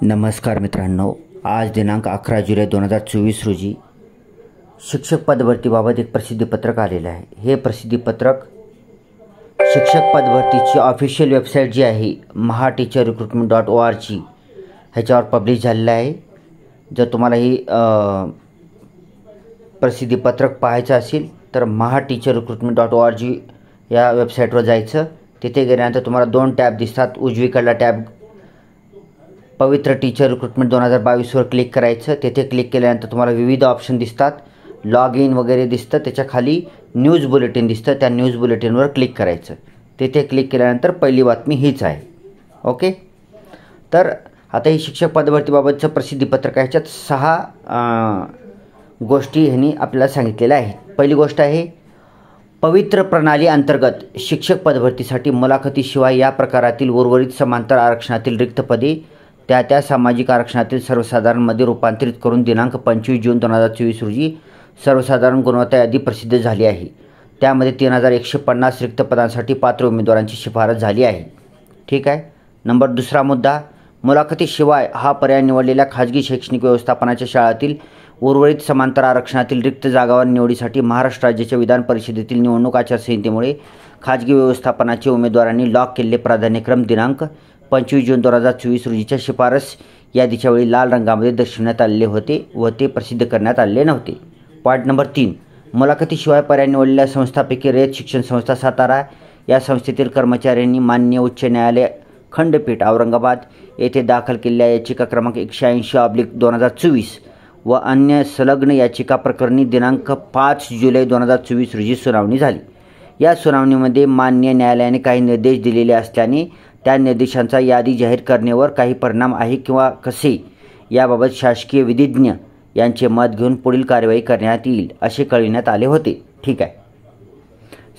नमस्कार मित्रांनो, आज दिनांक 11 जुलै 2024 रोजी शिक्षक पदभरतीबाबत एक प्रसिद्धीपत्रक आलेलं आहे। हे प्रसिद्धीपत्रक शिक्षक पदभरतीची ऑफिशियल वेबसाईट जी आहे mahateacherrecruitment.org ह्याच्यावर पब्लिश झालेलं आहे। जर तुम्हाला ही प्रसिद्धीपत्रक पाहायचं असेल तर mahateacherrecruitment.org या वेबसाईटवर जायचं। तिथे गेल्यानंतर तुम्हाला दोन टॅब दिसतात। उजवीकडला टॅब पवित्र टीचर रिक्रूटमेंट 2022 वर क्लिक करायचं। तिथे क्लिक केल्यानंतर तुम्हाला विविध ऑप्शन दिसतात, लॉग इन वगैरे दिसतं। त्याच्या खाली न्यूज बुलेटिन दिसतं, त्या न्यूज बुलेटिनवर क्लिक करायचं। तिथे क्लिक केल्यानंतर पहिली बातमी हीच आहे। ओके, तर आता ही शिक्षक पदभरतीबाबतचं प्रसिद्धीपत्रक आहे। ह्याच्यात 6 गोष्टी ह्यांनी आपल्याला सांगितलेल्या आहेत। पहिली गोष्ट आहे, पवित्र प्रणाली अंतर्गत शिक्षक पदभरतीसाठी मुलाखतीशिवाय या प्रकारातील उर्वरित समांतर आरक्षणातील रिक्त पदे त्या सामाजिक आरक्षणातील सर्वसाधारणमध्ये रूपांतरित करून दिनांक 25 जून 2024 रोजी सर्वसाधारण गुणवत्ता यादी प्रसिद्ध झाली आहे। त्यामध्ये 3150 रिक्त पदांसाठी पात्र उमेदवारांची शिफारस झाली आहे। ठीक आहे। नंबर दुसरा मुद्दा, मुलाखतीशिवाय हा पर्याय निवडलेल्या खाजगी शैक्षणिक व्यवस्थापनाच्या शाळांतील उर्वरित समांतर आरक्षणातील रिक्त जागांवर निवडीसाठी महाराष्ट्र राज्याच्या विधान परिषदेतील निवडणूक आचारसंहितेमुळे खाजगी व्यवस्थापनाचे उमेदवारांनी लॉक केलेले प्राधान्यक्रम दिनांक 25 जून 2024 रोजीच्या शिफारस यादीच्या वेळी लाल रंगामध्ये दर्शवण्यात आलेले होते व ते प्रसिद्ध करण्यात आलेले नव्हते। पॉईंट नंबर 3, मुलाखतीशिवाय पर्याय निवडलेल्या संस्थांपैकी रयत शिक्षण संस्था सातारा या संस्थेतील कर्मचाऱ्यांनी माननीय उच्च न्यायालय खंडपीठ औरंगाबाद येथे दाखल केलेल्या याचिका क्रमांक 180/2024 व अन्य संलग्न याचिका प्रकरणी दिनांक 5 जुलै 2024 रोजी सुनावणी झाली। या सुनावणीमध्ये मान्य न्यायालयाने काही निर्देश दिलेले असल्याने त्या निर्देशांचा यादी जाहीर करण्यावर काही परिणाम आहे किंवा कसे याबाबत शासकीय विधिज्ञ यांचे मत घेऊन पुढील कार्यवाही करण्यात येईल असे कळविण्यात आले होते। ठीक आहे।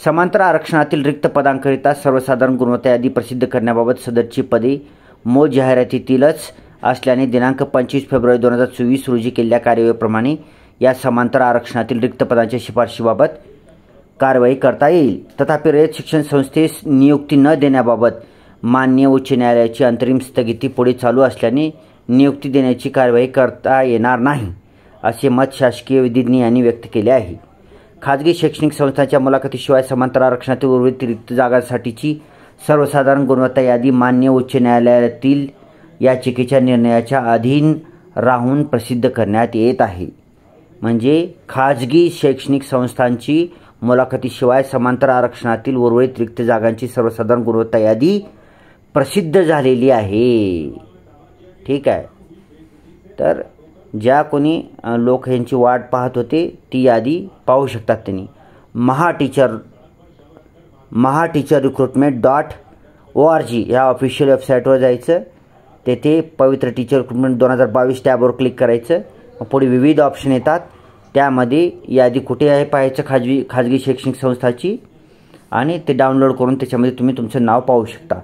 समांतर आरक्षणातील रिक्त पदांकरिता सर्वसाधारण गुणवत्ता यादी प्रसिद्ध करण्याबाबत सदरची पदे मूळ जाहिरातीतीलच असल्याने दिनांक 25 फेब्रुवारी 2024 रोजी केलेल्या कार्यवाहीप्रमाणे या समांतर आरक्षणातील रिक्त पदांच्या शिफारशीबाबत कारवाई करता येईल। तथापि रयत शिक्षण संस्थेस नियुक्ती न देण्याबाबत मान्य उच्च न्यायालयाची अंतरिम स्थगिती पुढे चालू असल्याने नियुक्ती देण्याची कारवाई करता येणार नाही असे मत शासकीय विधिज्ञ यांनी व्यक्त केले आहे। खाजगी शैक्षणिक संस्थांच्या मुलाखतीशिवाय समांतर आरक्षणातील उर्वरित रिक्त जागांसाठीची सर्वसाधारण गुणवत्ता यादी मान्य उच्च न्यायालयातील याचिकेच्या निर्णयाच्या अधीन राहून प्रसिद्ध करण्यात येत आहे। म्हणजे खाजगी शैक्षणिक संस्थांची मुलाखतीशिवाय समांतर आरक्षणातील उर्वरित रिक्त जागांची सर्वसाधारण गुणवत्ता यादी प्रसिद्ध झालेली आहे। ठीक आहे। तर ज्या कोणी लोक यांची वाट पाहत होते ती यादी पाहू शकतात त्यांनी। mahateacherrecruitment.org या ऑफिशियल वेबसाईटवर जायचं। तेथे पवित्र टीचर रिक्रूटमेंट 2022 टॅबवर क्लिक करायचं। पुढे विविध ऑप्शन येतात, त्यामध्ये यादी कुठे आहे पाहायचं खाजगी शैक्षणिक संस्थाची आणि ते डाउनलोड करून त्याच्यामध्ये तुम्ही तुमचं नाव पाहू शकता।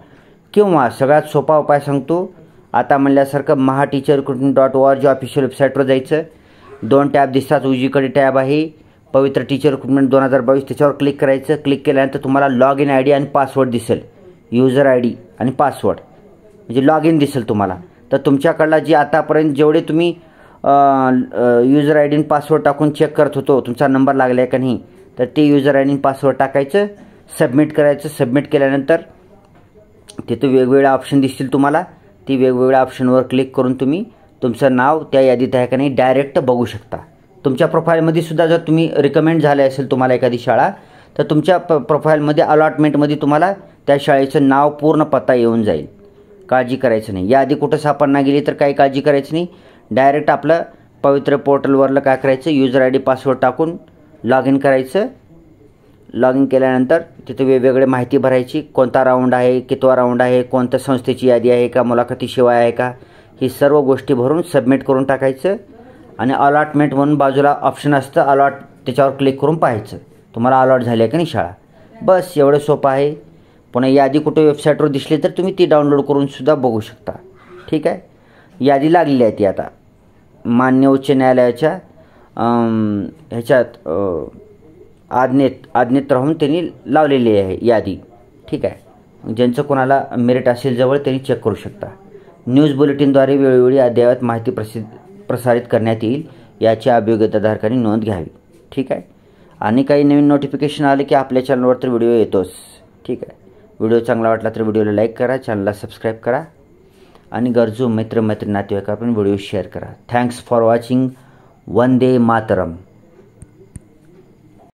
किंवा सगळ्यात सोपा उपाय सांगतो, आता म्हणल्यासारखं mahateacherrecruitment.org ऑफिशियल वेबसाईटवर जायचं। दोन टॅब दिसतात, उजवीकडे टॅब आहे पवित्र टीचर रिक्रूटमेंट 2022, त्याच्यावर क्लिक करायचं। क्लिक केल्यानंतर तुम्हाला लॉग इन आय डी आणि पासवर्ड दिसेल, युजर आय डी आणि पासवर्ड म्हणजे लॉग इन दिसेल तुम्हाला। तर तुमच्याकडला जी आतापर्यंत जेवढे तुम्ही युजर आय डी आणि पासवर्ड टाकून चेक करत होतो तुमचा नंबर लागला आहे का नाही, तर ते युजर आय डी आणि पासवर्ड टाकायचं, सबमिट करायचं। सबमिट केल्यानंतर तिथे वेगवेगळे ऑप्शन दिसतील तुम्हाला, ती वेगवेगळ्या ऑप्शनवर क्लिक करून तुम्ही तुमचं नाव त्या यादीत आहे का नाही डायरेक्ट बघू शकता। तुमच्या प्रोफाईलमध्ये सुद्धा जर तुम्ही रिकमेंड झाले असेल तुम्हाला एखादी शाळा, तर तुमच्या प्रोफाईलमध्ये अलॉटमेंटमध्ये तुम्हाला त्या शाळेचं नाव पूर्ण पत्ता येऊन जाईल। काळजी करायचं नाही, यादी कुठं सापडणार गेली तर काही काळजी करायची नाही। डायरेक्ट आपलं पवित्र पोर्टलवरलं काय करायचं, युजर आय डी पासवर्ड टाकून लॉग इन करायचं। लॉग इन केल्यानंतर तिथे वेगवेगळे माहिती भरायची, कोणता राऊंड आहे, कितवा राऊंड आहे, कोणत्या संस्थेची यादी आहे का, मुलाखतीशिवाय आहे का, ही सर्व गोष्टी भरून सबमिट करून टाकायचं। आणि अलॉटमेंट म्हणून बाजूला ऑप्शन असतं अलॉट, त्याच्यावर क्लिक करून पाहायचं तुम्हाला अलॉट झाली आहे का नाही शाळा। बस एवढं सोपं आहे। पुन्हा यादी कुठे वेबसाईटवर दिसली तर तुम्ही ती डाउनलोड करून सुद्धा बघू शकता। ठीक आहे। यादी लागलेली आहे ती आता मान्य उच्च न्यायालयाच्या ह्याच्यात आज्ञेत राहून त्यांनी लावलेली आहे यादी। ठीक आहे। ज्यांचं कोणाला मेरिट असेल जवळ त्यांनी चेक करू शकता। न्यूज बुलेटिनद्वारे वेळोवेळी अद्ययावत माहिती प्रसारित करण्यात येईल याची अभियोग्यताधारकांनी नोंद घ्यावी. ठीक आहे. आणि काही नवीन नोटिफिकेशन आले की आपल्या चॅनलवर तर व्हिडिओ येतोच. ठीक आहे. व्हिडिओ चांगला वाटला तर व्हिडिओला लाईक करा, चॅनलला सबस्क्राईब करा आणि गरजू मित्रमैत्रीण नातेवाईकांना व्हिडिओ शेअर करा. Thanks for watching. Vande Mataram.